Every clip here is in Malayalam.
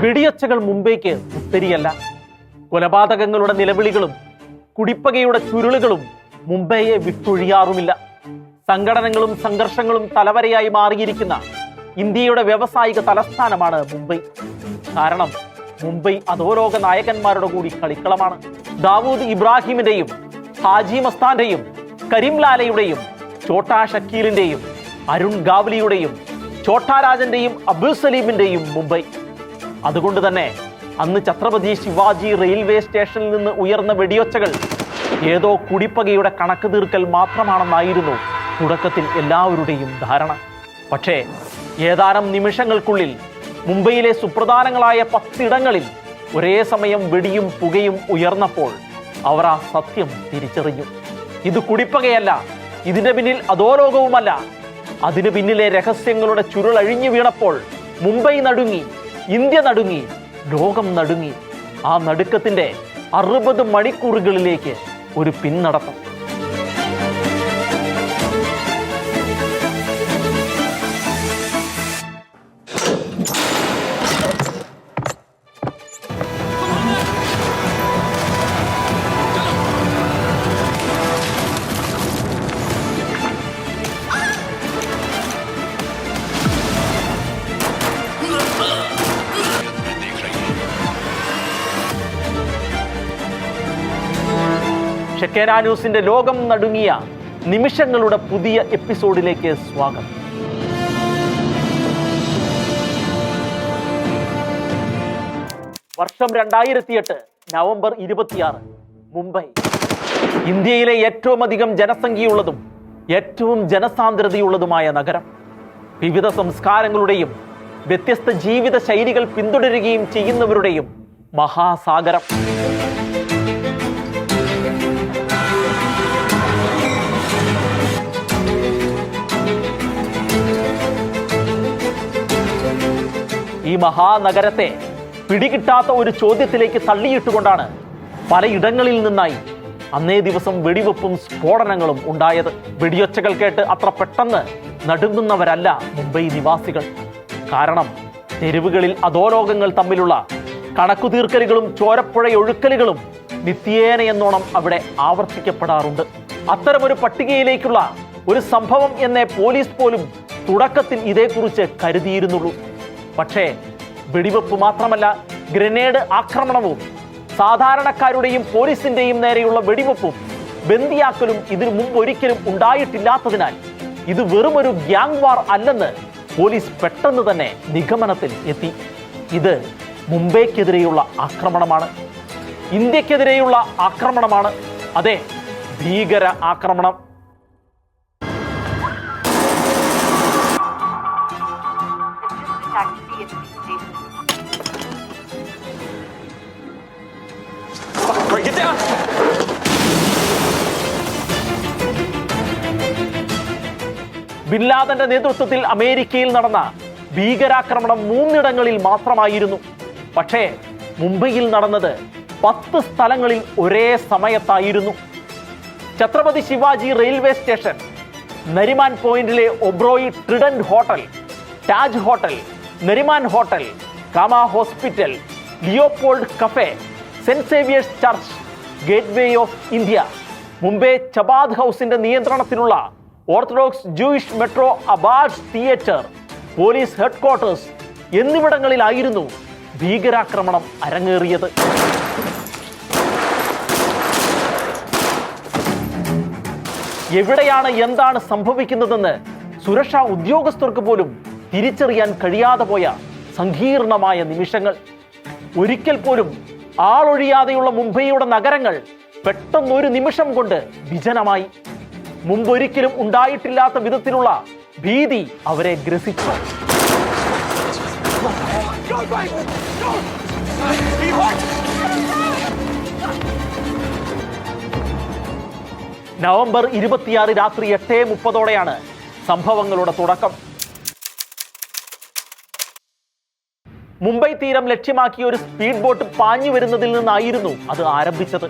വെടിയൊച്ചകൾ മുംബൈക്ക് പുത്തരിയല്ല. കൊലപാതകങ്ങളുടെ നിലവിളികളും കുടിപ്പകയുടെ ചുരുളുകളും മുംബൈയെ വിട്ടൊഴിയാറുമില്ല. സംഘടനകളും സംഘർഷങ്ങളും തലവരയായി മാറിയിരിക്കുന്ന ഇന്ത്യയുടെ വ്യാവസായിക തലസ്ഥാനമാണ് മുംബൈ. കാരണം മുംബൈ അധോലോക നായകന്മാരുടെ കൂടി കളിക്കളമാണ്. ദാവൂദ് ഇബ്രാഹിമിന്റെയും ഹാജി മസ്താന്റെയും കരീംലാലയുടെയും ചോട്ടാ ഷക്കീലിന്റെയും അരുൺ ഗാവ്ലിയുടെയും ചോട്ടാ രാജന്റെയും അബ്ദുൽ സലീമിന്റെയും മുംബൈ. അതുകൊണ്ട് തന്നെ അന്ന് ഛത്രപതി ശിവാജി റെയിൽവേ സ്റ്റേഷനിൽ നിന്ന് ഉയർന്ന വെടിയൊച്ചകൾ ഏതോ കുടിപ്പകയുടെ കണക്ക് തീർക്കൽ മാത്രമാണെന്നായിരുന്നു തുടക്കത്തിൽ എല്ലാവരുടെയും ധാരണ. പക്ഷേ ഏതാനും നിമിഷങ്ങൾക്കുള്ളിൽ മുംബൈയിലെ സുപ്രധാനങ്ങളായ 10 ഇടങ്ങളിൽ ഒരേ സമയം വെടിയും പുകയും ഉയർന്നപ്പോൾ അവർ ആ സത്യം തിരിച്ചറിഞ്ഞു. ഇത് കുടിപ്പകയല്ല, ഇതിന്റെ പിന്നിൽ അധോലോകവുമല്ല. അതിനു പിന്നിലെ രഹസ്യങ്ങളുടെ ചുരുളഴിഞ്ഞു വീണപ്പോൾ മുംബൈ നടുങ്ങി, ഇന്ത്യ നടുങ്ങി, ലോകം നടുങ്ങി. ആ നടുക്കത്തിന്റെ 60 മണിക്കൂറുകളിലേക്ക് ഒരു പിന്നടത്തം. ഷെക്കേന ന്യൂസിന്റെ ലോകം നടുങ്ങിയ നിമിഷങ്ങളുടെ പുതിയ എപ്പിസോഡിലേക്ക് സ്വാഗതം. വർഷം 2008 നവംബർ 26. മുംബൈ ഇന്ത്യയിലെ ഏറ്റവും അധികം ജനസംഖ്യയുള്ളതും ഏറ്റവും ജനസാന്ദ്രതയുള്ളതുമായ നഗരം. വിവിധ സംസ്കാരങ്ങളുടെയും വ്യത്യസ്ത ജീവിത ശൈലികൾ പിന്തുടരുകയും ചെയ്യുന്നവരുടെയും മഹാസാഗരം. ഈ മഹാനഗരത്തെ പിടികിട്ടാത്ത ഒരു ചോദ്യത്തിലേക്ക് തള്ളിയിട്ടുകൊണ്ടാണ് പലയിടങ്ങളിൽ നിന്നായി അന്നേ ദിവസം വെടിവെപ്പും സ്ഫോടനങ്ങളും ഉണ്ടായത്. വെടിയൊച്ചകൾ കേട്ട് അത്ര പെട്ടെന്ന് നടുങ്ങുന്നവരല്ല മുംബൈ നിവാസികൾ. കാരണം തെരുവുകളിൽ അധോലോകങ്ങൾ തമ്മിലുള്ള കണക്കുതീർക്കലുകളും ചോരപ്പുഴയൊഴുക്കലുകളും നിത്യേന എന്നോണം അവിടെ ആവർത്തിക്കപ്പെടാറുണ്ട്. അത്തരമൊരു പട്ടികയിലേക്കുള്ള ഒരു സംഭവം എന്നേ പോലീസ് പോലും തുടക്കത്തിൽ ഇതേക്കുറിച്ച് കരുതിയിരുന്നുള്ളൂ. പക്ഷേ വെടിവെപ്പ് മാത്രമല്ല, ഗ്രനേഡ് ആക്രമണവും സാധാരണക്കാരുടെയും പോലീസിന്റെയും നേരെയുള്ള വെടിവെപ്പും ബന്ദിയാക്കലും ഇതിനു മുമ്പ് ഒരിക്കലും ഉണ്ടായിട്ടില്ലാത്തതിനാൽ ഇത് വെറുമൊരു ഗ്യാങ് വാർ അല്ലെന്ന് പോലീസ് പെട്ടെന്ന് തന്നെ നിഗമനത്തിൽ എത്തി. ഇത് മുംബൈക്കെതിരെയുള്ള ആക്രമണമാണ്, ഇന്ത്യക്കെതിരെയുള്ള ആക്രമണമാണ്. അതെ, ഭീകര ആക്രമണം. ബിൻ ലാദന്റെ നേതൃത്വത്തിൽ അമേരിക്കയിൽ നടന്ന ഭീകരാക്രമണം 3 ഇടങ്ങളിൽ മാത്രമായിരുന്നു. പക്ഷേ മുംബൈയിൽ നടന്നത് 10 സ്ഥലങ്ങളിൽ ഒരേ സമയത്തായിരുന്നു. ഛത്രപതി ശിവാജി റെയിൽവേ സ്റ്റേഷൻ, നരിമാൻ പോയിന്റിലെ Oberoi Trident hotel, Taj hotel, Nariman hotel, Cama hospital, Leopold cafe, saint Xavier's church, gateway of India, Mumbai Chabad ഹൗസിന്റെ നിയന്ത്രണത്തിലുള്ള ഓർത്തഡോക്സ് ജൂയിഷ് മെട്രോ അബാർസ് തിയേറ്റർ, പോലീസ് ഹെഡ്ക്വാർട്ടേഴ്സ് എന്നിവിടങ്ങളിലായിരുന്നു ഭീകരാക്രമണം അരങ്ങേറിയത്. എവിടെയാണ് എന്താണ് സംഭവിക്കുന്നതെന്ന് സുരക്ഷാ ഉദ്യോഗസ്ഥർക്ക് പോലും തിരിച്ചറിയാൻ കഴിയാതെ പോയ സങ്കീർണമായ നിമിഷങ്ങൾ. ഒരിക്കൽ പോലും ആളൊഴിയാതെയുള്ള മുംബൈയുടെ നഗരങ്ങൾ പെട്ടെന്നൊരു നിമിഷം കൊണ്ട് വിജനമായി. മുമ്പൊരിക്കലും ഉണ്ടായിട്ടില്ലാത്ത വിധത്തിലുള്ള ഭീതി അവരെ ഗ്രസിച്ചു. നവംബർ 26 രാത്രി 8:30 സംഭവങ്ങളുടെ തുടക്കം. മുംബൈ തീരം ലക്ഷ്യമാക്കിയ ഒരു സ്പീഡ് ബോട്ട് പാഞ്ഞു വരുന്നതിൽ നിന്നായിരുന്നു അത് ആരംഭിച്ചത്.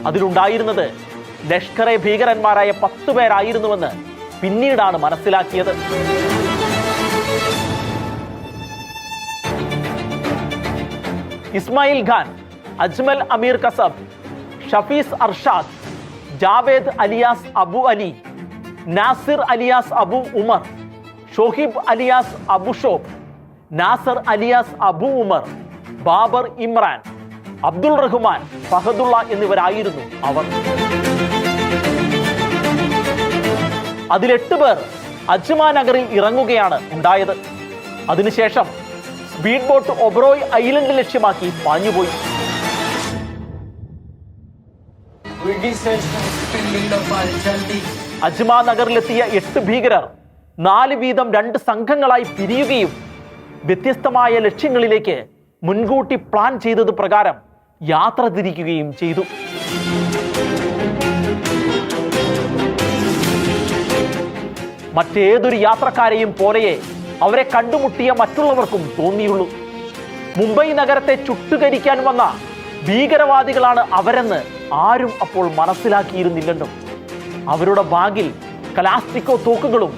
അതിലുണ്ടായിരുന്നത് ലഷ്കറെ ഭീകരന്മാരായ 10 പേരായിരുന്നുവെന്ന് പിന്നീടാണ് മനസ്സിലാക്കിയത്. Ismail Khan, Ajmal Amir Kasab, Shafees Arshad, Javed alias Abu Ali, Nasir alias Abu Umar, Shoaib alias Abu Shoeb, Nasar alias Abu Umar, Babar Imran, Abdul Rahman, Fahadullah എന്നിവരായിരുന്നു അവർ. അതിൽ 8 പേർ അജ്മാൻ നഗറിൽ ഇറങ്ങുകയാണ് ഉണ്ടായത്. അതിനുശേഷം സ്പീഡ് ബോട്ട് ഒബ്രോയ് ഐലൻഡ് ലക്ഷ്യമാക്കി പാഞ്ഞുപോയി. അജ്മാൻ നഗറിലെത്തിയ 8 ഭീകരർ 4 വീതം 2 സംഘങ്ങളായി പിരിയുകയും വ്യത്യസ്തമായ ലക്ഷ്യങ്ങളിലേക്ക് മുൻകൂട്ടി പ്ലാൻ ചെയ്തത് പ്രകാരം യാത്ര തിരിക്കുകയും ചെയ്തു. മറ്റേതൊരു യാത്രക്കാരെയും പോലെയേ അവരെ കണ്ടുമുട്ടിയ മറ്റുള്ളവർക്കും തോന്നിയുള്ളൂ. മുംബൈ നഗരത്തെ ചുട്ടുകരിക്കാൻ വന്ന ഭീകരവാദികളാണ് അവരെന്ന് ആരും അപ്പോൾ മനസ്സിലാക്കിയിരുന്നില്ലെന്നും അവരുടെ ബാഗിൽ കലാസ്റ്റിക്കോ തോക്കുകളും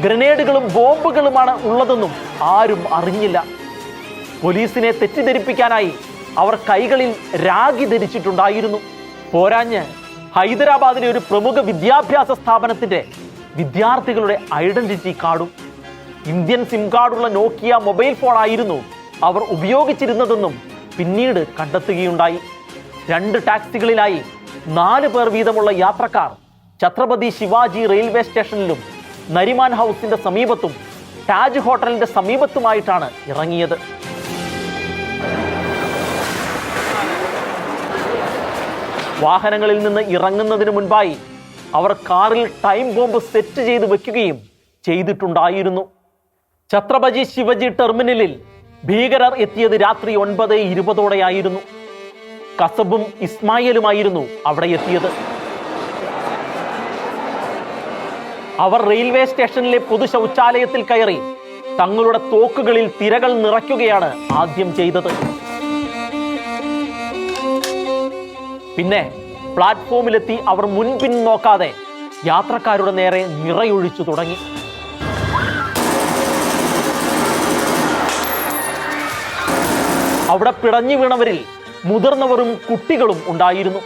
ഗ്രനേഡുകളും ബോംബുകളുമാണ് ഉള്ളതെന്നും ആരും അറിഞ്ഞില്ല. പോലീസിനെ തെറ്റിദ്ധരിപ്പിക്കാനായി അവർ കൈകളിൽ രാഗി ധരിച്ചിട്ടുണ്ടായിരുന്നു. പോരാഞ്ഞ് ഹൈദരാബാദിലെ ഒരു പ്രമുഖ വിദ്യാഭ്യാസ സ്ഥാപനത്തിന്റെ വിദ്യാർത്ഥികളുടെ ഐഡന്റിറ്റി കാർഡും ഇന്ത്യൻ സിം കാർഡുള്ള നോക്കിയ മൊബൈൽ ഫോൺ ആയിരുന്നു അവർ ഉപയോഗിച്ചിരുന്നതെന്നും പിന്നീട് കണ്ടെത്തുകയുണ്ടായി. 2 ടാക്സികളിലായി 4 പേർ വീതമുള്ള യാത്രക്കാർ ഛത്രപതി ശിവാജി റെയിൽവേ സ്റ്റേഷനിലും നരിമാൻ ഹൗസിന്റെ സമീപത്തും താജ് ഹോട്ടലിന്റെ സമീപത്തുമായിട്ടാണ് ഇറങ്ങിയത്. വാഹനങ്ങളിൽ നിന്ന് ഇറങ്ങുന്നതിന് മുൻപായി അവർ കാറിൽ ടൈം ബോംബ് സെറ്റ് ചെയ്ത് വെക്കുകയും ചെയ്തിട്ടുണ്ടായിരുന്നു. ഛത്രപതി ശിവജി ടെർമിനലിൽ ഭീകരർ എത്തിയത് രാത്രി 9:20 കസബും ഇസ്മായിലുമായിരുന്നു അവിടെ എത്തിയത്. അവർ റെയിൽവേ സ്റ്റേഷനിലെ പൊതു ശൗചാലയത്തിൽ കയറി തങ്ങളുടെ തോക്കുകളിൽ തിരകൾ നിറയ്ക്കുകയാണ് ആദ്യം ചെയ്തത്. പിന്നെ പ്ലാറ്റ്ഫോമിലെത്തി അവർ മുൻപിൻ നോക്കാതെ യാത്രക്കാരുടെ നേരെ നിറയൊഴിച്ചു തുടങ്ങി. അവിടെ പിടഞ്ഞു വീണവരിൽ മുതിർന്നവരും കുട്ടികളും ഉണ്ടായിരുന്നു.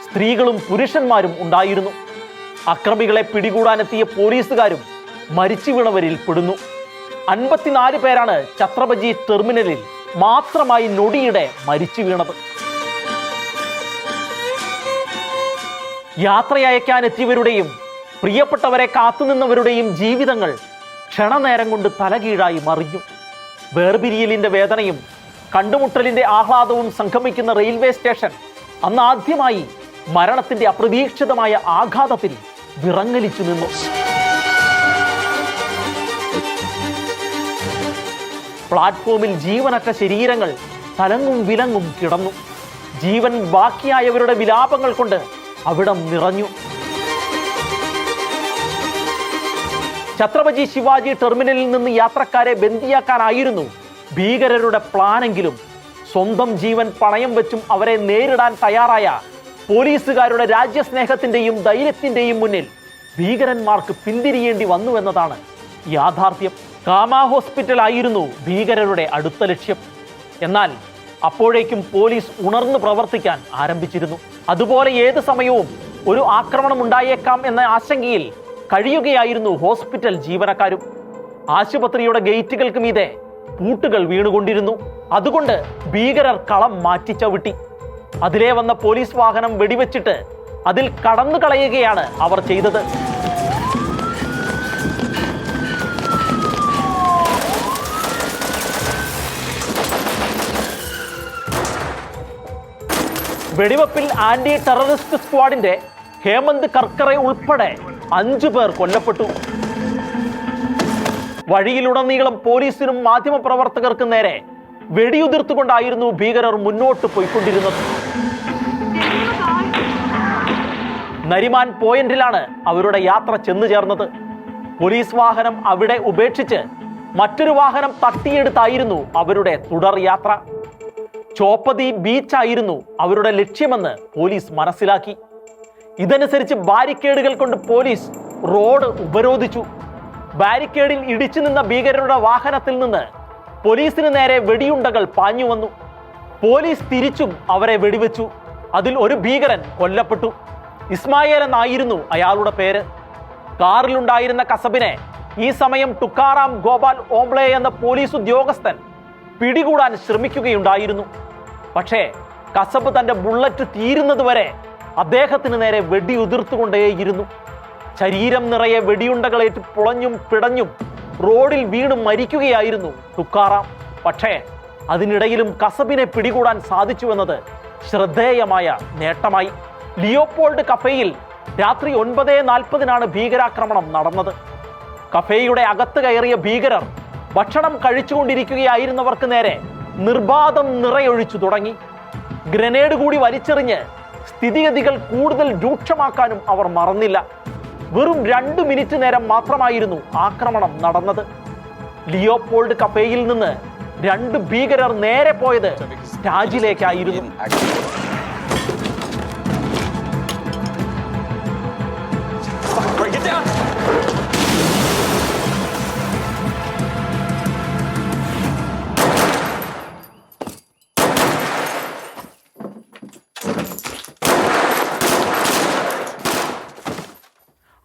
സ്ത്രീകളും പുരുഷന്മാരും ഉണ്ടായിരുന്നു. അക്രമികളെ പിടികൂടാനെത്തിയ പോലീസുകാരും മരിച്ചു വീണവരിൽ പെടുന്നു. 54 പേരാണ് ഛത്രപതി ടെർമിനലിൽ മാത്രമായി നൊടിയിടെ മരിച്ചു വീണത്. യാത്രയയക്കാനെത്തിയവരുടെയും പ്രിയപ്പെട്ടവരെ കാത്തുനിന്നവരുടെയും ജീവിതങ്ങൾ ക്ഷണനേരം കൊണ്ട് തലകീഴായി മറിഞ്ഞു. വേർപിരിയലിന്റെ വേദനയും കണ്ടുമുട്ടലിന്റെ ആഹ്ലാദവും സംഗമിക്കുന്ന റെയിൽവേ സ്റ്റേഷൻ അന്ന് ആദ്യമായി മരണത്തിന്റെ അപ്രതീക്ഷിതമായ ആഘാതത്തിൽ വിറങ്ങലിച്ചു നിന്നു. പ്ലാറ്റ്ഫോമിൽ ജീവനറ്റ ശരീരങ്ങൾ തലങ്ങും വിലങ്ങും കിടന്നു. ജീവൻ ബാക്കിയായവരുടെ വിലാപങ്ങൾ കൊണ്ട് അവിടം നിറഞ്ഞു. ഛത്രപതി ശിവാജി ടെർമിനലിൽ നിന്ന് യാത്രക്കാരെ ബന്ദിയാക്കാനായിരുന്നു ഭീകരരുടെ പ്ലാനെങ്കിലും സ്വന്തം ജീവൻ പണയം വെച്ചും അവരെ നേരിടാൻ തയ്യാറായ പോലീസുകാരുടെ രാജ്യസ്നേഹത്തിന്റെയും ധൈര്യത്തിന്റെയും മുന്നിൽ ഭീകരന്മാർക്ക് പിന്തിരിയേണ്ടി വന്നുവെന്നതാണ് യാഥാർത്ഥ്യം. കാമ ഹോസ്പിറ്റൽ ആയിരുന്നു ഭീകരരുടെ അടുത്ത ലക്ഷ്യം. എന്നാൽ അപ്പോഴേക്കും പോലീസ് ഉണർന്നു പ്രവർത്തിക്കാൻ ആരംഭിച്ചിരുന്നു. അതുപോലെ ഏത് സമയവും ഒരു ആക്രമണം ഉണ്ടായേക്കാം എന്ന ആശങ്കയിൽ കഴിയുകയായിരുന്നു ഹോസ്പിറ്റൽ ജീവനക്കാരും. ആശുപത്രിയുടെ ഗേറ്റുകൾക്ക് മീതെ പൂട്ടുകൾ വീണുകൊണ്ടിരുന്നു. അതുകൊണ്ട് ഭീകരർ കളം മാറ്റി ചവിട്ടി. അതിലേ വന്ന പോലീസ് വാഹനം വെടിവെച്ചിട്ട് അതിൽ കടന്നു കളയുകയാണ് അവർ ചെയ്തത്. വെടിവെപ്പിൽ ആന്റി ടെററിസ്റ്റ് സ്ക്വാഡിന്റെ ഹേമന്ത് കർക്കറെ ഉൾപ്പെടെ 5 പേർ കൊല്ലപ്പെട്ടു. വഴിയിലുടനീളം പോലീസിനും മാധ്യമപ്രവർത്തകർക്കും നേരെ വെടിയുതിർത്തുകൊണ്ടായിരുന്നു ഭീകരർ മുന്നോട്ട് പോയിക്കൊണ്ടിരുന്നത്. നരിമാൻ പോയിന്റിലാണ് അവരുടെ യാത്ര ചെന്നു ചേർന്നത്. പോലീസ് വാഹനം അവിടെ ഉപേക്ഷിച്ച് മറ്റൊരു വാഹനം തട്ടിയെടുത്തായിരുന്നു അവരുടെ തുടർ യാത്ര. ചോപ്പതി ബീച്ചായിരുന്നു അവരുടെ ലക്ഷ്യമെന്ന് പോലീസ് മനസ്സിലാക്കി. ഇതനുസരിച്ച് ബാരിക്കേഡുകൾ കൊണ്ട് പോലീസ് റോഡ് ഉപരോധിച്ചു. ബാരിക്കേഡിൽ ഇടിച്ചു നിന്ന ഭീകരരുടെ വാഹനത്തിൽ നിന്ന് പോലീസിന് നേരെ വെടിയുണ്ടകൾ പാഞ്ഞു വന്നു. പോലീസ് തിരിച്ചും അവരെ വെടിവെച്ചു. അതിൽ ഒരു ഭീകരൻ കൊല്ലപ്പെട്ടു. ഇസ്മായേൽ എന്നായിരുന്നു അയാളുടെ പേര്. കാറിലുണ്ടായിരുന്ന കസബിനെ ഈ സമയം ടുക്കാറാം ഗോപാൽ ഓംബ്ലെ എന്ന പോലീസ് ഉദ്യോഗസ്ഥൻ പിടികൂടാൻ ശ്രമിക്കുകയുണ്ടായിരുന്നു. പക്ഷേ കസബ് തന്റെ ബുള്ളറ്റ് തീരുന്നതുവരെ അദ്ദേഹത്തിന് നേരെ വെടിയുതിർത്തുകൊണ്ടേയിരുന്നു. ശരീരം നിറയെ വെടിയുണ്ടകളേറ്റ് പുളഞ്ഞും പിടഞ്ഞും റോഡിൽ വീണ് മരിക്കുകയായിരുന്നു ടുക്കാറാം. പക്ഷേ അതിനിടയിലും കസബിനെ പിടികൂടാൻ സാധിച്ചുവെന്നത് ശ്രദ്ധേയമായ നേട്ടമായി. ലിയോപോൾഡ് കഫേയിൽ രാത്രി 9:40 ഭീകരാക്രമണം നടന്നത്. കഫേയുടെ അകത്ത് കയറിയ ഭീകരർ ഭക്ഷണം കഴിച്ചുകൊണ്ടിരിക്കുകയായിരുന്നവർക്ക് നേരെ നിർബാധം നിറയൊഴിച്ചു തുടങ്ങി. ഗ്രനേഡ് കൂടി വലിച്ചെറിഞ്ഞ് സ്ഥിതിഗതികൾ കൂടുതൽ രൂക്ഷമാക്കാനും അവർ മറന്നില്ല. വെറും 2 മിനിറ്റ് നേരം മാത്രമായിരുന്നു ആക്രമണം നടന്നത്. ലിയോപോൾഡ് കഫേയിൽ നിന്ന് 2 ഭീകരർ നേരെ പോയത് താജിലേക്കായിരുന്നു.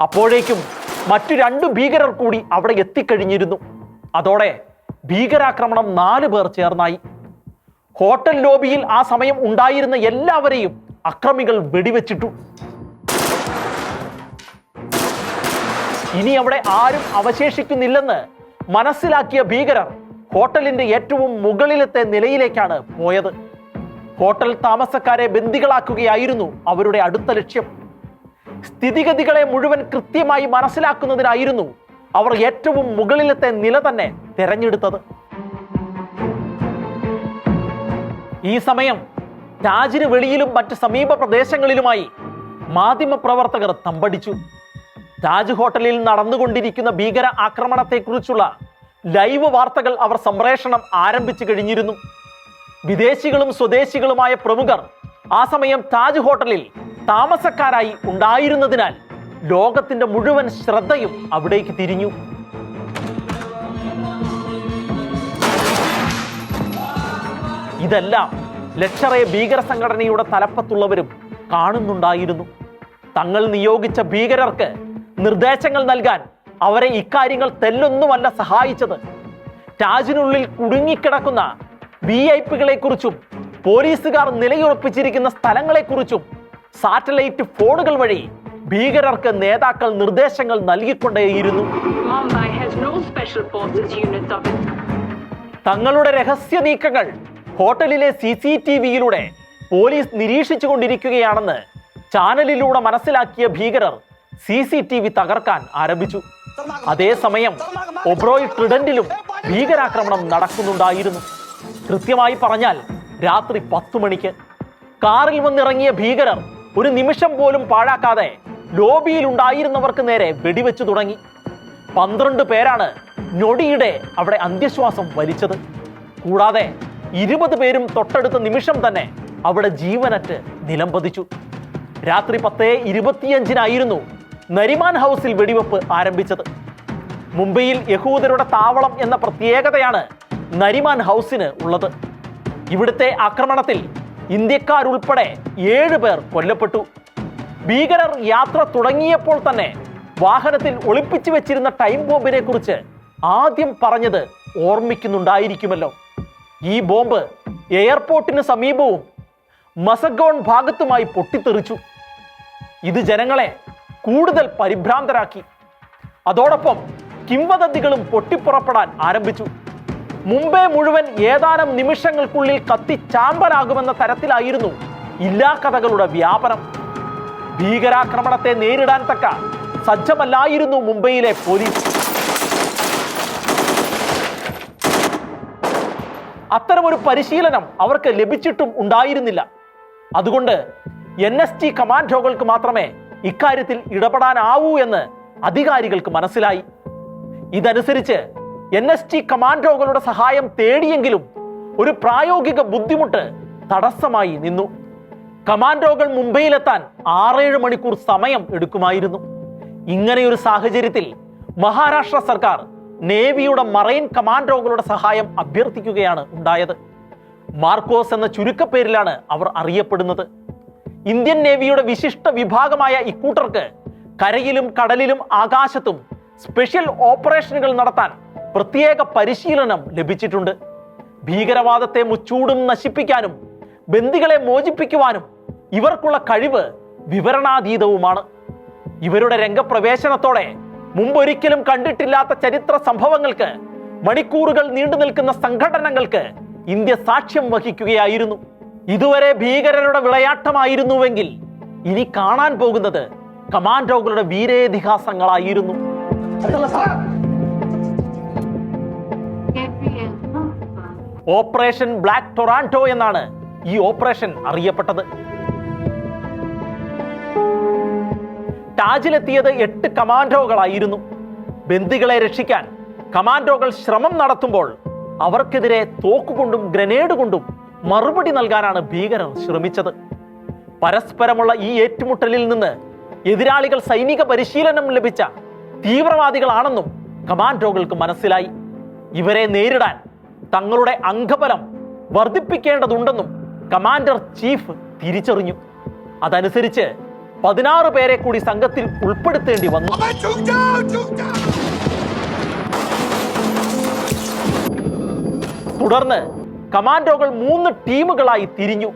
അപ്പോഴേക്കും മറ്റു 2 ഭീകരർ കൂടി അവിടെ എത്തിക്കഴിഞ്ഞിരുന്നു. അതോടെ ഭീകരാക്രമണം 4 പേർ ചേർന്നായി. ഹോട്ടൽ ലോബിയിൽ ആ സമയം ഉണ്ടായിരുന്ന എല്ലാവരെയും അക്രമികൾ വെടിവെച്ചിട്ടു. ഇനി അവിടെ ആരും അവശേഷിക്കുന്നില്ലെന്ന് മനസ്സിലാക്കിയ ഭീകരർ ഹോട്ടലിന്റെ ഏറ്റവും മുകളിലത്തെ നിലയിലേക്കാണ് പോയത്. ഹോട്ടൽ താമസക്കാരെ ബന്ദികളാക്കുകയായിരുന്നു അവരുടെ അടുത്ത ലക്ഷ്യം. സ്ഥിതിഗതികളെ മുഴുവൻ കൃത്യമായി മനസ്സിലാക്കുന്നതിനായിരുന്നു അവർ ഏറ്റവും മുകളിലത്തെ നില തന്നെ തെരഞ്ഞെടുത്തത്. ഈ സമയം താജിന് വെളിയിലും മറ്റ് സമീപ പ്രദേശങ്ങളിലുമായി മാധ്യമപ്രവർത്തകർ തമ്പടിച്ചു. താജ് ഹോട്ടലിൽ നടന്നുകൊണ്ടിരിക്കുന്ന ഭീകര ആക്രമണത്തെക്കുറിച്ചുള്ള ലൈവ് വാർത്തകൾ അവർ സംപ്രേഷണം ആരംഭിച്ചു കഴിഞ്ഞിരുന്നു. വിദേശികളും സ്വദേശികളുമായ പ്രമുഖർ ആ സമയം താജ് ഹോട്ടലിൽ താമസക്കാരായി ഉണ്ടായിരുന്നതിനാൽ ലോകത്തിന്റെ മുഴുവൻ ശ്രദ്ധയും അവിടേക്ക് തിരിഞ്ഞു. ഇതെല്ലാം ലഷ്കർ-എ ഭീകര സംഘടനയുടെ തലപ്പത്തുള്ളവരും കാണുന്നുണ്ടായിരുന്നു. തങ്ങൾ നിയോഗിച്ച ഭീകരർക്ക് നിർദ്ദേശങ്ങൾ നൽകാൻ അവരെ ഇക്കാര്യങ്ങൾ തെല്ലൊന്നുമല്ല സഹായിച്ചത്. താജിനുള്ളിൽ കുടുങ്ങിക്കിടക്കുന്ന VIP-കളെ കുറിച്ചും പോലീസുകാർ നിലയുറപ്പിച്ചിരിക്കുന്ന സ്ഥലങ്ങളെക്കുറിച്ചും സാറ്റലൈറ്റ് ഫോണുകൾ വഴി ഭീകരർക്ക് നേതാക്കൾ നിർദ്ദേശങ്ങൾ നൽകിക്കൊണ്ടേയിരുന്നു. തങ്ങളുടെ രഹസ്യ നീക്കങ്ങൾ ഹോട്ടലിലെ CCTV-യിലൂടെ പോലീസ് നിരീക്ഷിച്ചുകൊണ്ടിരിക്കുകയാണെന്ന് ചാനലിലൂടെ മനസ്സിലാക്കിയ ഭീകരർ CCTV തകർക്കാൻ ആരംഭിച്ചു. അതേസമയം ഒബ്രോയ് ട്രിഡന്റിലും ഭീകരാക്രമണം നടക്കുന്നുണ്ടായിരുന്നു. കൃത്യമായി പറഞ്ഞാൽ രാത്രി 10 മണിക്ക് കാറിൽ വന്നിറങ്ങിയ ഭീകരർ ഒരു നിമിഷം പോലും പാഴാക്കാതെ ലോബിയിൽ ഉണ്ടായിരുന്നവർക്ക് നേരെ വെടിവെച്ചു തുടങ്ങി. 12 പേരാണ് ഞൊടിയുടെ അവിടെ അന്ത്യശ്വാസം വലിച്ചത്. കൂടാതെ 20 പേരും തൊട്ടടുത്ത നിമിഷം തന്നെ അവിടെ ജീവനറ്റ് നിലംപതിച്ചു. രാത്രി 10:25 നരിമാൻ ഹൗസിൽ വെടിവെപ്പ് ആരംഭിച്ചത്. മുംബൈയിൽ യഹൂദരുടെ താവളം എന്ന പ്രത്യേകതയാണ് നരിമാൻ ഹൗസിന് ഉള്ളത്. ഇവിടുത്തെ ആക്രമണത്തിൽ ഇന്ത്യക്കാരുൾപ്പെടെ 7 പേർ കൊല്ലപ്പെട്ടു. ഭീകരർ യാത്ര തുടങ്ങിയപ്പോൾ തന്നെ വാഹനത്തിൽ ഒളിപ്പിച്ചു വെച്ചിരുന്ന ടൈം ബോംബിനെ കുറിച്ച് ആദ്യം പറഞ്ഞത് ഓർമ്മിക്കുന്നുണ്ടായിരിക്കുമല്ലോ. ഈ ബോംബ് എയർപോർട്ടിന് സമീപവും മസഗോൺ ഭാഗത്തുമായി പൊട്ടിത്തെറിച്ചു. ഇത് ജനങ്ങളെ കൂടുതൽ പരിഭ്രാന്തരാക്കി. അതോടൊപ്പം കിംവദന്തികളും പൊട്ടിപ്പുറപ്പെടാൻ ആരംഭിച്ചു. മുംബൈ മുഴുവൻ ഏതാനും നിമിഷങ്ങൾക്കുള്ളിൽ കത്തിച്ചാമ്പലാകുമെന്ന തരത്തിലായിരുന്നു ഇല്ലാ കഥകളുടെ വ്യാപനം. ഭീകരാക്രമണത്തെ നേരിടാൻ തക്ക സജ്ജമല്ലായിരുന്നു മുംബൈയിലെ പോലീസ്. അത്തരമൊരു പരിശീലനം അവർക്ക് ലഭിച്ചിട്ടും ഉണ്ടായിരുന്നില്ല. അതുകൊണ്ട് NST കമാൻഡോകൾക്ക് മാത്രമേ ഇക്കാര്യത്തിൽ ഇടപെടാനാവൂ എന്ന് അധികാരികൾക്ക് മനസ്സിലായി. ഇതനുസരിച്ച് NST കമാൻഡോകളുടെ സഹായം തേടിയെങ്കിലും ഒരു പ്രായോഗിക ബുദ്ധിമുട്ട് തടസ്സമായി നിന്നു. കമാൻഡോകൾ മുംബൈയിലെത്താൻ 6-7 മണിക്കൂർ സമയം എടുക്കുമായിരുന്നു. ഇങ്ങനെയൊരു സാഹചര്യത്തിൽ മഹാരാഷ്ട്ര സർക്കാർ നേവിയുടെ മറൈൻ കമാൻഡോകളുടെ സഹായം അഭ്യർത്ഥിക്കുകയാണ് ഉണ്ടായത്. മാർക്കോസ് എന്ന ചുരുക്കപ്പേരിലാണ് അവർ അറിയപ്പെടുന്നത്. ഇന്ത്യൻ നേവിയുടെ വിശിഷ്ട വിഭാഗമായ ഇക്കൂട്ടർക്ക് കരയിലും കടലിലും ആകാശത്തും സ്പെഷ്യൽ ഓപ്പറേഷനുകൾ നടത്താൻ പ്രത്യേക പരിശീലനം ലഭിച്ചിട്ടുണ്ട്. ഭീകരവാദത്തെ മുച്ചൂടും നശിപ്പിക്കാനും ബന്ദികളെ മോചിപ്പിക്കുവാനും ഇവർക്കുള്ള കഴിവ് വിവരണാതീതവുമാണ്. ഇവരുടെ രംഗപ്രവേശനത്തോടെ മുമ്പൊരിക്കലും കണ്ടിട്ടില്ലാത്ത ചരിത്ര സംഭവങ്ങൾക്ക്, മണിക്കൂറുകൾ നീണ്ടു നിൽക്കുന്ന സംഘടനകൾക്ക് ഇന്ത്യ സാക്ഷ്യം വഹിക്കുകയായിരുന്നു. ഇതുവരെ ഭീകരരുടെ വിളയാട്ടമായിരുന്നുവെങ്കിൽ ഇനി കാണാൻ പോകുന്നത് കമാൻഡോകളുടെ വീരേതിഹാസങ്ങളായിരുന്നു. ഓപ്പറേഷൻ ബ്ലാക്ക് ടൊറാന്റോ എന്നാണ് ഈ ഓപ്പറേഷൻ അറിയപ്പെട്ടത്. താജിലെത്തിയത് 8 കമാൻഡോകളായിരുന്നു. ബന്ദികളെ രക്ഷിക്കാൻ കമാൻഡോകൾ ശ്രമം നടത്തുമ്പോൾ അവർക്കെതിരെ തോക്കുകൊണ്ടും ഗ്രനേഡ് കൊണ്ടും മറുപടി നൽകാനാണ് ഭീകരർ ശ്രമിച്ചത്. പരസ്പരമുള്ള ഈ ഏറ്റുമുട്ടലിൽ നിന്ന് എതിരാളികൾ സൈനിക പരിശീലനം ലഭിച്ച തീവ്രവാദികളാണെന്നും കമാൻഡോകൾക്ക് മനസ്സിലായി. ഇവരെ നേരിടാൻ തങ്ങളുടെ അംഗബലം വർദ്ധിപ്പിക്കേണ്ടതുണ്ടെന്നും കമാൻഡർ ചീഫ് തിരിച്ചറിഞ്ഞു. അതനുസരിച്ച് 16 പേരെ കൂടി സംഘത്തിൽ ഉൾപ്പെടുത്തേണ്ടി വന്നു. തുടർന്ന് കമാൻഡോകൾ 3 ടീമുകളായി തിരിഞ്ഞു.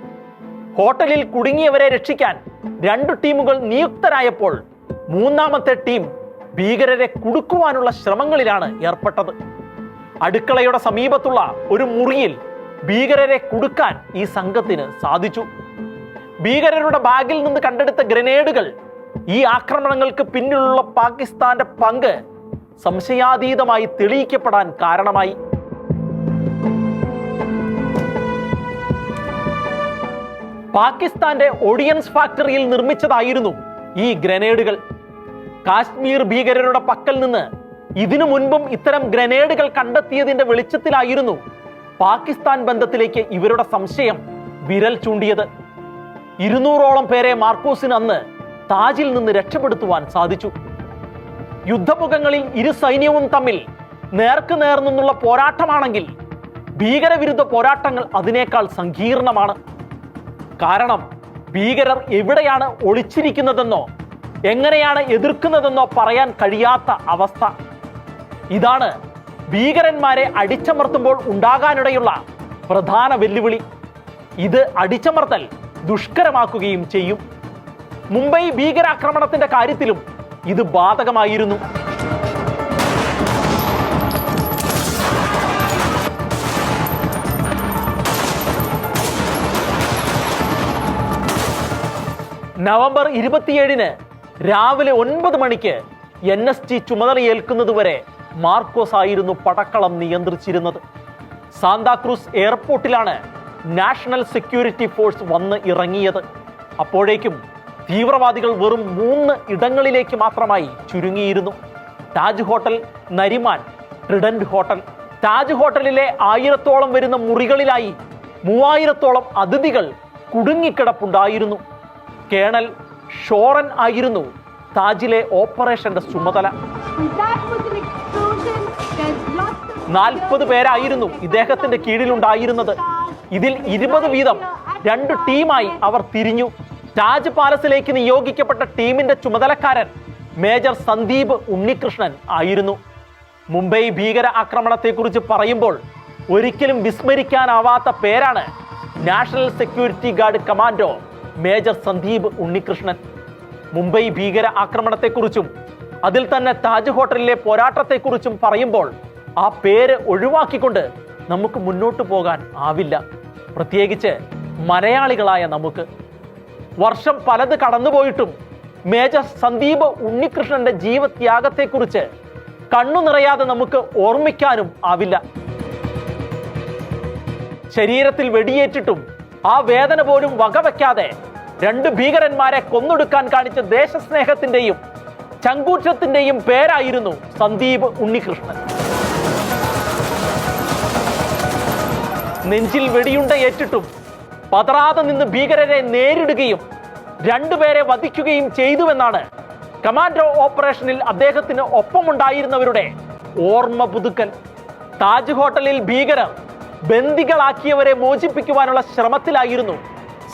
ഹോട്ടലിൽ കുടുങ്ങിയവരെ രക്ഷിക്കാൻ 2 ടീമുകൾ നിയുക്തരായപ്പോൾ 3ാമത്തെ ടീം ഭീകരരെ കുടുക്കുവാനുള്ള ശ്രമങ്ങളിലാണ് ഏർപ്പെട്ടത്. അടുക്കളയുടെ സമീപത്തുള്ള ഒരു മുറിയിൽ ഭീകരരെ കുടുക്കാൻ ഈ സംഘത്തിന് സാധിച്ചു. ഭീകരരുടെ ബാഗിൽ നിന്ന് കണ്ടെടുത്ത ഗ്രനേഡുകൾ ഈ ആക്രമണങ്ങൾക്ക് പിന്നിലുള്ള പാകിസ്ഥാന്റെ പങ്ക് സംശയാതീതമായി തെളിയിക്കപ്പെടാൻ കാരണമായി. പാകിസ്ഥാന്റെ ഓഡിയൻസ് ഫാക്ടറിയിൽ നിർമ്മിച്ചതായിരുന്നു ഈ ഗ്രനേഡുകൾ. കാശ്മീർ ഭീകരരുടെ പക്കൽ നിന്ന് ഇതിനു മുൻപും ഇത്തരം ഗ്രനേഡുകൾ കണ്ടെത്തിയതിന്റെ വെളിച്ചത്തിലായിരുന്നു പാകിസ്ഥാൻ ബന്ധത്തിലേക്ക് ഇവരുടെ സംശയം വിരൽ ചൂണ്ടിയത്. 200ഓളം പേരെ മാർക്കോസിന് അന്ന് താജിൽ നിന്ന് രക്ഷപ്പെടുത്തുവാൻ സാധിച്ചു. യുദ്ധമുഖങ്ങളിൽ ഇരു സൈന്യവും തമ്മിൽ നേർക്കുനേർ നിന്നുള്ള പോരാട്ടമാണെങ്കിൽ ഭീകരവിരുദ്ധ പോരാട്ടങ്ങൾ അതിനേക്കാൾ സങ്കീർണമാണ്. കാരണം ഭീകരർ എവിടെയാണ് ഒളിച്ചിരിക്കുന്നതെന്നോ എങ്ങനെയാണ് എതിർക്കുന്നതെന്നോ പറയാൻ കഴിയാത്ത അവസ്ഥ. ഇതാണ് ഭീകരന്മാരെ അടിച്ചമർത്തുമ്പോൾ ഉണ്ടാകാനിടയുള്ള പ്രധാന വെല്ലുവിളി. ഇത് അടിച്ചമർത്തൽ ദുഷ്കരമാക്കുകയും ചെയ്യും. മുംബൈ ഭീകരാക്രമണത്തിന്റെ കാര്യത്തിലും ഇത് ബാധകമായിരുന്നു. നവംബർ 27-ന് രാവിലെ 9 മണിക്ക് NSG ചുമതലയേൽക്കുന്നതുവരെ മാർക്കോസ് ആയിരുന്നു പടക്കളം നിയന്ത്രിച്ചിരുന്നത്. സാന്താക്രൂസ് എയർപോർട്ടിലാണ് നാഷണൽ സെക്യൂരിറ്റി ഫോഴ്സ് വന്ന് ഇറങ്ങിയത്. അപ്പോഴേക്കും തീവ്രവാദികൾ വെറും 3 ഇടങ്ങളിലേക്ക് മാത്രമായി ചുരുങ്ങിയിരുന്നു. Taj hotel, Nariman, Trident hotel. Taj ഹോട്ടലിലെ 1000ഓളം വരുന്ന മുറികളിലായി 3000ഓളം അതിഥികൾ കുടുങ്ങിക്കിടപ്പുണ്ടായിരുന്നു. കേണൽ ഷോറൻ ആയിരുന്നു താജിലെ ഓപ്പറേഷന്റെ ചുമതല. 40 പേരായിരുന്നു ഇദ്ദേഹത്തിന്റെ കീഴിലുണ്ടായിരുന്നത്. ഇതിൽ 20 വീതം 2 ടീമായി അവർ തിരിഞ്ഞു. താജ് പാലസിലേക്ക് നിയോഗിക്കപ്പെട്ട ടീമിന്റെ ചുമതലക്കാരൻ മേജർ സന്ദീപ് ഉണ്ണികൃഷ്ണൻ ആയിരുന്നു. മുംബൈ ഭീകര ആക്രമണത്തെക്കുറിച്ച് പറയുമ്പോൾ ഒരിക്കലും വിസ്മരിക്കാനാവാത്ത പേരാണ് national security guard commando major Sandeep Unnikrishnan. Mumbai ഭീകര ആക്രമണത്തെക്കുറിച്ചും അതിൽ തന്നെ താജ് ഹോട്ടലിലെ പോരാട്ടത്തെക്കുറിച്ചും പറയുമ്പോൾ ആ പേര് ഒഴിവാക്കിക്കൊണ്ട് നമുക്ക് മുന്നോട്ട് പോകാൻ ആവില്ല. പ്രത്യേകിച്ച് മലയാളികളായ നമുക്ക്. വർഷം പലത് കടന്നുപോയിട്ടും മേജർ സന്ദീപ് ഉണ്ണികൃഷ്ണന്റെ ജീവത്യാഗത്തെക്കുറിച്ച് കണ്ണു നിറയാതെ നമുക്ക് ഓർമ്മിക്കാനും ആവില്ല. ശരീരത്തിൽ വെടിയേറ്റിട്ടും ആ വേദന പോലും വകവയ്ക്കാതെ 2 ഭീകരന്മാരെ കൊന്നൊടുക്കാൻ കാണിച്ച ദേശസ്നേഹത്തിന്റെയും ചങ്കൂറ്റത്തിന്റെയും പേരായിരുന്നു സന്ദീപ് ഉണ്ണികൃഷ്ണൻ. നെഞ്ചിൽ വെടിയുണ്ട ഏറ്റിട്ടും പതറാതെ നിന്ന് ഭീകരരെ നേരിടുകയും 2 പേരെ വധിക്കുകയും ചെയ്തുവെന്നാണ് കമാൻഡോ ഓപ്പറേഷനിൽ അദ്ദേഹത്തിന് ഒപ്പമുണ്ടായിരുന്നവരുടെ ഓർമ്മ പുതുക്കൽ. താജ് ഹോട്ടലിൽ ഭീകരർ ബന്ദികളാക്കിയവരെ മോചിപ്പിക്കുവാനുള്ള ശ്രമത്തിലായിരുന്നു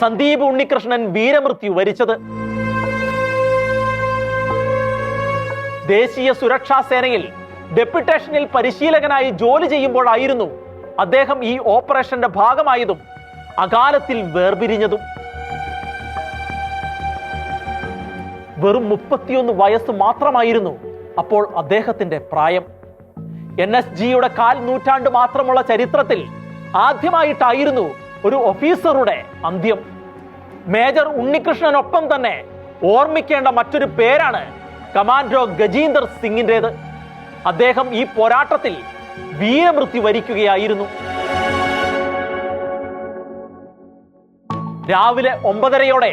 സന്ദീപ് ഉണ്ണികൃഷ്ണൻ വീരമൃത്യു വരിച്ചത്. ദേശീയ സുരക്ഷാ സേനയിൽ ഡെപ്യൂട്ടേഷനിൽ പരിശീലകനായി ജോലി ചെയ്യുമ്പോഴായിരുന്നു അദ്ദേഹം ഈ ഓപ്പറേഷന്റെ ഭാഗമായതും അകാലത്തിൽ വേർപിരിഞ്ഞതും. വെറും 31 വയസ്സ് മാത്രമായിരുന്നു അപ്പോൾ അദ്ദേഹത്തിന്റെ പ്രായം. NSGയുടെ 1/4 നൂറ്റാണ്ട് മാത്രമുള്ള ചരിത്രത്തിൽ ആദ്യമായിട്ടായിരുന്നു ഒരു ഓഫീസറുടെ അന്ത്യം. മേജർ ഉണ്ണികൃഷ്ണനൊപ്പം തന്നെ ഓർമ്മിക്കേണ്ട മറ്റൊരു പേരാണ് കമാൻഡോ ഗജീന്ദർ സിംഗിൻ്റെത്. അദ്ദേഹം ഈ പോരാട്ടത്തിൽ വീരമൃത്യു വരിക്കുകയായിരുന്നു. രാവിലെ 9:30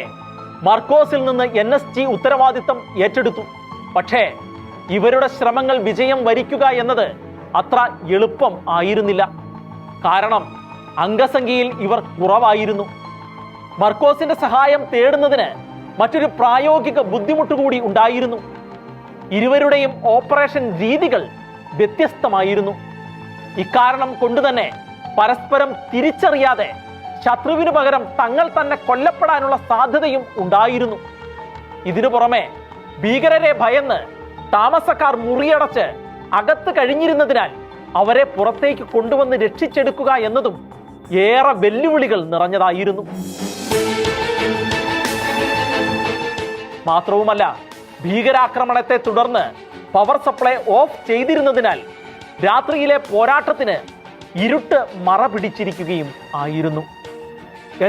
മർക്കോസിൽ നിന്ന് NSG ഉത്തരവാദിത്തം ഏറ്റെടുത്തു. പക്ഷേ ഇവരുടെ ശ്രമങ്ങൾ വിജയം വരിക്കുക എന്നത് അത്ര എളുപ്പം ആയിരുന്നില്ല. കാരണം അംഗസംഖ്യയിൽ ഇവർ കുറവായിരുന്നു. മർക്കോസിന്റെ സഹായം തേടുന്നതിന് മറ്റൊരു പ്രായോഗിക ബുദ്ധിമുട്ട് കൂടി ഉണ്ടായിരുന്നു. ഇരുവരുടെയും ഓപ്പറേഷൻ രീതികൾ വ്യത്യസ്തമായിരുന്നു. ഇക്കാരണം കൊണ്ടുതന്നെ പരസ്പരം തിരിച്ചറിയാതെ ശത്രുവിന് പകരം തങ്ങൾ തന്നെ കൊല്ലപ്പെടാനുള്ള സാധ്യതയും ഉണ്ടായിരുന്നു. ഇതിനു പുറമെ ഭീകരരെ ഭയന്ന് താമസക്കാർ മുറിയടച്ച് അകത്ത് കഴിഞ്ഞിരുന്നതിനാൽ അവരെ പുറത്തേക്ക് കൊണ്ടുവന്ന് രക്ഷിച്ചെടുക്കുക എന്നതും ഏറെ വെല്ലുവിളികൾ നിറഞ്ഞതായിരുന്നു. മാത്രവുമല്ല, ഭീകരാക്രമണത്തെ തുടർന്ന് പവർ സപ്ലൈ ഓഫ് ചെയ്തിരുന്നതിനാൽ രാത്രിയിലെ പോരാട്ടത്തിന് ഇരുട്ട് മറ പിടിച്ചിരിക്കുകയും ആയിരുന്നു.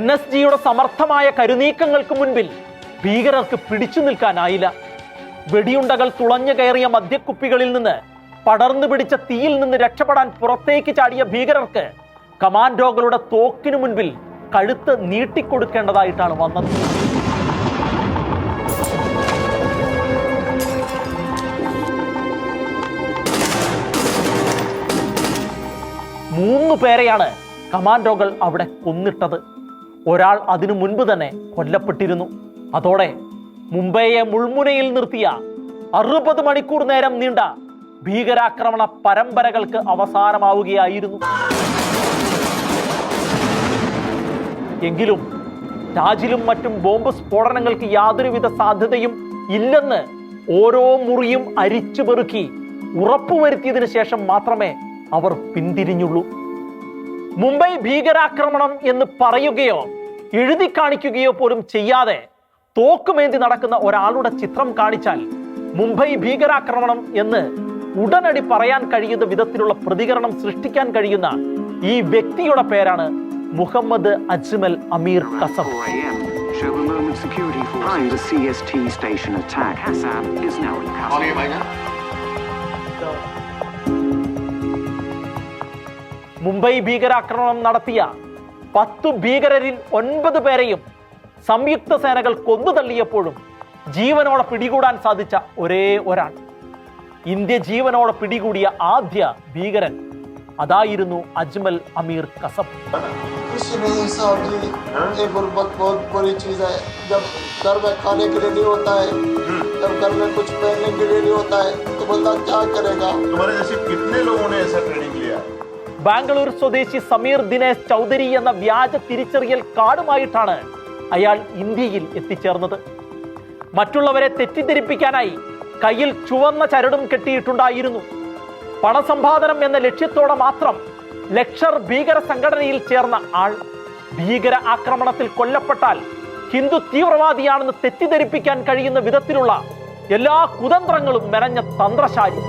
NSGയുടെ സമർത്ഥമായ കരുനീക്കങ്ങൾക്ക് മുൻപിൽ ഭീകരർക്ക് പിടിച്ചു നിൽക്കാനായില്ല. വെടിയുണ്ടകൾ തുളഞ്ഞു കയറിയ മദ്യക്കുപ്പികളിൽ നിന്ന് പടർന്നു പിടിച്ച തീയിൽ നിന്ന് രക്ഷപ്പെടാൻ പുറത്തേക്ക് ചാടിയ ഭീകരർക്ക് കമാൻഡോകളുടെ തോക്കിനു മുൻപിൽ കഴുത്ത് നീട്ടിക്കൊടുക്കേണ്ടതായിട്ടാണ് വന്നത്. മൂന്ന് പേരെയാണ് കമാൻഡോകൾ അവിടെ കൊന്നിട്ടത്. ഒരാൾ അതിനു മുൻപ് തന്നെ കൊല്ലപ്പെട്ടിരുന്നു. അതോടെ മുംബൈയെ മുൾമുനയിൽ നിർത്തിയ 60 മണിക്കൂർ നേരം നീണ്ട ഭീകരാക്രമണ പരമ്പരകൾക്ക് അവസാനമാവുകയായിരുന്നു. എങ്കിലും താജിലും മറ്റും ബോംബ് സ്ഫോടനങ്ങൾക്ക് യാതൊരുവിധ സാധ്യതയും ഇല്ലെന്ന് ഓരോ മുറിയും അരിച്ചു പെറുക്കി ഉറപ്പുവരുത്തിയതിനു ശേഷം മാത്രമേ അവർ പിന്തിരിഞ്ഞുള്ളൂ. മുംബൈ ഭീകരാക്രമണം എന്ന് പറയുകയോ എഴുതി കാണിക്കുകയോ പോലും ചെയ്യാതെ തോക്കുമേന്തി നടക്കുന്ന ഒരാളുടെ ചിത്രം കാണിച്ചാൽ മുംബൈ ഭീകരാക്രമണം എന്ന് ഉടനടി പറയാൻ കഴിയുന്ന വിധത്തിലുള്ള പ്രതികരണം സൃഷ്ടിക്കാൻ കഴിയുന്ന ഈ വ്യക്തിയുടെ പേരാണ് മുഹമ്മദ് അജ്മൽ അമീർ കസം. മുംബൈ ഭീകരാക്രമണം നടത്തിയ 10 ഭീകരരിൽ 9 പേരെയും സംയുക്ത സേനകൾ കൊന്നുതള്ളിയപ്പോഴും ജീവനോടെ പിടികൂടാൻ സാധിച്ച ഒരേ ഒരാൾ, ഇന്ത്യ ജീവനോടെ പിടികൂടിയ ആദ്യ ഭീകരൻ, അതായിരുന്നു അജ്മൽ അമീർ കസം. ബാംഗ്ലൂർ സ്വദേശി സമീർ ദിനേശ് ചൗധരി എന്ന വ്യാജ തിരിച്ചറിയൽ കാർഡുമായിട്ടാണ് അയാൾ ഇന്ത്യയിൽ എത്തിച്ചേർന്നത്. മറ്റുള്ളവരെ തെറ്റിദ്ധരിപ്പിക്കാനായി കയ്യിൽ ചുവന്ന ചരടും കെട്ടിയിട്ടുണ്ടായിരുന്നു. പണസമ്പാദനം എന്ന ലക്ഷ്യത്തോടെ മാത്രം ലഷ്കർ ഭീകര സംഘടനയിൽ ചേർന്ന ആൾ ഭീകര ആക്രമണത്തിൽ കൊല്ലപ്പെട്ടാൽ ഹിന്ദു തീവ്രവാദിയാണെന്ന് തെറ്റിദ്ധരിപ്പിക്കാൻ കഴിയുന്ന വിധത്തിലുള്ള എല്ലാ കുതന്ത്രങ്ങളും മെനഞ്ഞ തന്ത്രശാലി.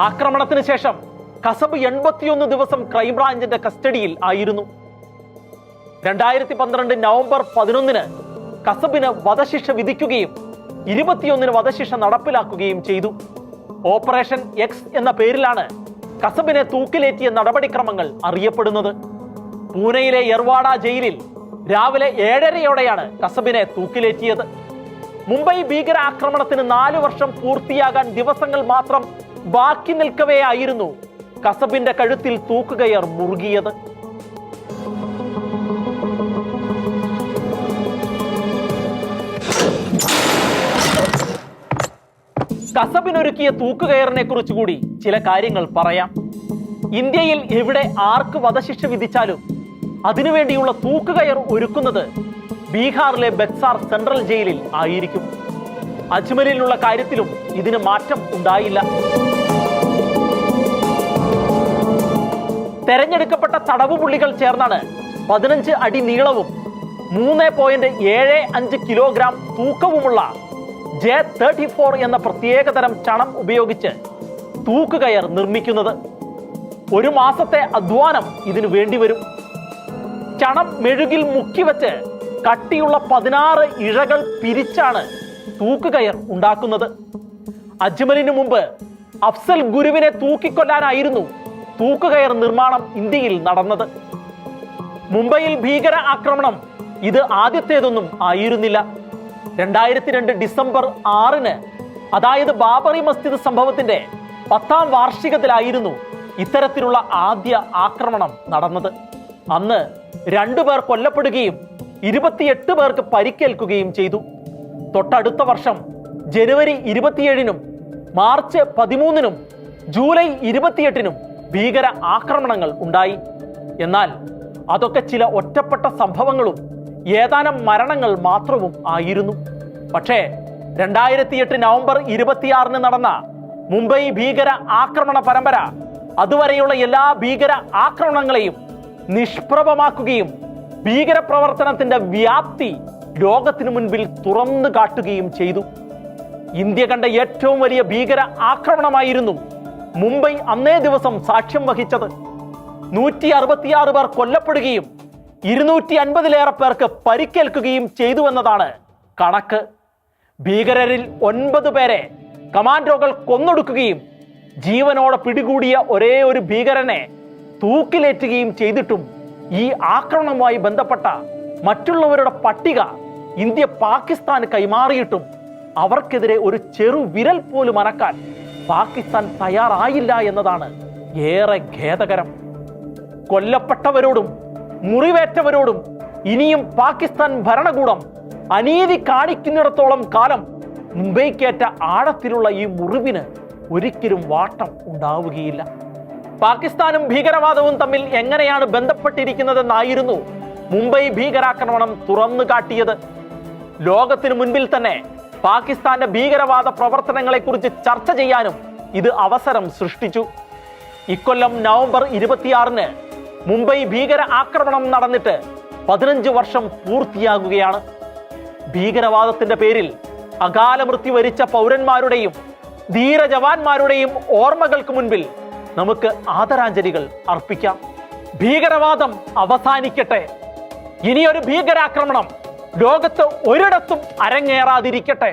ആക്രമണത്തിന് ശേഷം കസബ് 81 ദിവസം ക്രൈംബ്രാഞ്ചിന്റെ കസ്റ്റഡിയിൽ ആയിരുന്നു. 2012 നവംബർ 11 കസബിന് വധശിക്ഷ വിധിക്കുകയും 21 വധശിക്ഷ നടപ്പിലാക്കുകയും ചെയ്തു. ഓപ്പറേഷൻ എക്സ് എന്ന പേരിലാണ് കസബിനെ തൂക്കിലേറ്റിയ നടപടിക്രമങ്ങൾ അറിയപ്പെടുന്നത്. പൂനെയിലെ യർവാഡ ജയിലിൽ രാവിലെ 7:30 കസബിനെ തൂക്കിലേറ്റിയത്. മുംബൈ ഭീകരാക്രമണത്തിന് 4 വർഷം പൂർത്തിയാകാൻ ദിവസങ്ങൾ മാത്രം ബാക്കി നിൽക്കവേ ആയിരുന്നു കസബിന്റെ കഴുത്തിൽ തൂക്കുകയർ മുറുകിയത്. കസബിനൊരുക്കിയ തൂക്കുകയറിനെ കുറിച്ച് കൂടി ചില കാര്യങ്ങൾ പറയാം. ഇന്ത്യയിൽ എവിടെ ആർക്ക് വധശിക്ഷ വിധിച്ചാലും അതിനുവേണ്ടിയുള്ള തൂക്കുകയർ ഒരുക്കുന്നത് ബീഹാറിലെ ബക്സാർ സെൻട്രൽ ജയിലിൽ ആയിരിക്കും. അജ്മലിലുള്ള കാര്യത്തിലും ഇതിന് മാറ്റം ഉണ്ടായില്ല. തെരഞ്ഞെടുക്കപ്പെട്ട തടവുപുള്ളികൾ ചേർന്നാണ് 15 അടി നീളവും 3.75 കിലോഗ്രാം തൂക്കവുമുള്ള J34 എന്ന പ്രത്യേകതരം ചണം ഉപയോഗിച്ച് തൂക്കുകയർ നിർമ്മിക്കുന്നത്. 1 മാസത്തെ അധ്വാനം ഇതിനു വേണ്ടിവരും. ചണം മെഴുകിൽ മുക്കിവെച്ച് കട്ടിയുള്ള 16 ഇഴകൾ പിരിച്ചാണ് തൂക്കുകയർ ഉണ്ടാക്കുന്നത്. അജ്മലിനു മുമ്പ് അഫ്സൽ ഗുരുവിനെ തൂക്കിക്കൊല്ലാനായിരുന്നു തൂക്കുകയർ നിർമ്മാണം ഇന്ത്യയിൽ നടന്നത്. മുംബൈയിൽ ഭീകര ആക്രമണം ഇത് ആദ്യത്തേതൊന്നും ആയിരുന്നില്ല. 2002 ഡിസംബർ 6-ന്, അതായത് ബാബറി മസ്ജിദ് സംഭവത്തിന്റെ 10ാം വാർഷികത്തിലായിരുന്നു ഇത്തരത്തിലുള്ള ആദ്യ ആക്രമണം നടന്നത്. അന്ന് 2 പേർ കൊല്ലപ്പെടുകയും 28 പേർക്ക് പരിക്കേൽക്കുകയും ചെയ്തു. തൊട്ടടുത്ത വർഷം ജനുവരി 27-നും മാർച്ച് 13-നും ജൂലൈ 28-നും ഭീകര ആക്രമണങ്ങൾ ഉണ്ടായി. എന്നാൽ അതൊക്കെ ചില ഒറ്റപ്പെട്ട സംഭവങ്ങളും ഏതാനും മരണങ്ങൾ മാത്രവും ആയിരുന്നു. പക്ഷേ 2008 നവംബർ 26-ന് നടന്ന മുംബൈ ഭീകര ആക്രമണ പരമ്പര അതുവരെയുള്ള എല്ലാ ഭീകര ആക്രമണങ്ങളെയും നിഷ്പ്രഭമാക്കുകയും ഭീകരപ്രവർത്തനത്തിന്റെ വ്യാപ്തി ലോകത്തിനു മുൻപിൽ തുറന്നു കാട്ടുകയും ചെയ്തു. ഇന്ത്യ കണ്ട ഏറ്റവും വലിയ ഭീകര ആക്രമണമായിരുന്നു മുംബൈ അന്നേ ദിവസം സാക്ഷ്യം വഹിച്ചത്. 166 പേർ കൊല്ലപ്പെടുകയും 250-ലേറെ പേർക്ക് പരിക്കേൽക്കുകയും ചെയ്തുവെന്നതാണ് കണക്ക്. ഭീകരരിൽ 9 പേരെ കമാൻഡോകൾ കൊന്നൊടുക്കുകയും ജീവനോടെ പിടികൂടിയ ഒരേ ഒരു ഭീകരനെ തൂക്കിലേറ്റുകയും ചെയ്തിട്ടും ഈ ആക്രമണവുമായി ബന്ധപ്പെട്ട മറ്റുള്ളവരുടെ പട്ടിക ഇന്ത്യ പാകിസ്ഥാന് കൈമാറിയിട്ടും അവർക്കെതിരെ ഒരു ചെറു വിരൽ പോലും അനക്കാൻ പാകിസ്ഥാൻ തയ്യാറായില്ല എന്നതാണ് ഏറെ ഖേദകരം. കൊല്ലപ്പെട്ടവരോടും മുറിവേറ്റവരോടും ഇനിയും പാകിസ്ഥാൻ ഭരണകൂടം അനീതി കാണിക്കുന്നിടത്തോളം കാലം മുംബൈക്കേറ്റ ആഴത്തിലുള്ള ഈ മുറിവിന് ഒരിക്കലും വാട്ടം ഉണ്ടാവുകയില്ല. പാകിസ്ഥാനും ഭീകരവാദവും തമ്മിൽ എങ്ങനെയാണ് ബന്ധപ്പെട്ടിരിക്കുന്നതെന്നായിരുന്നു മുംബൈ ഭീകരാക്രമണം തുറന്നു കാട്ടിയത്. ലോകത്തിനു മുൻപിൽ തന്നെ പാകിസ്ഥാന്റെ ഭീകരവാദ പ്രവർത്തനങ്ങളെക്കുറിച്ച് ചർച്ച ചെയ്യാനും ഇത് അവസരം സൃഷ്ടിച്ചു. ഇക്കൊല്ലം നവംബർ 26-ന് മുംബൈ ഭീകര ആക്രമണം നടന്നിട്ട് 15 വർഷം പൂർത്തിയാകുകയാണ്. ഭീകരവാദത്തിന്റെ പേരിൽ അകാല മൃത്യു വരിച്ച പൗരന്മാരുടെയും ധീര ജവാന്മാരുടെയും ഓർമ്മകൾക്ക് മുൻപിൽ നമുക്ക് ആദരാഞ്ജലികൾ അർപ്പിക്കാം. ഭീകരവാദം അവസാനിക്കട്ടെ. ഇനിയൊരു ഭീകരാക്രമണം ലോകത്ത് ഒരിടത്തും അരങ്ങേറാതിരിക്കട്ടെ.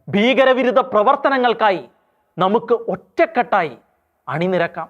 ഭീകരവിരുദ്ധ പ്രവർത്തനങ്ങൾക്കായി നമുക്ക് ഒറ്റക്കെട്ടായി അണിനിരക്കാം.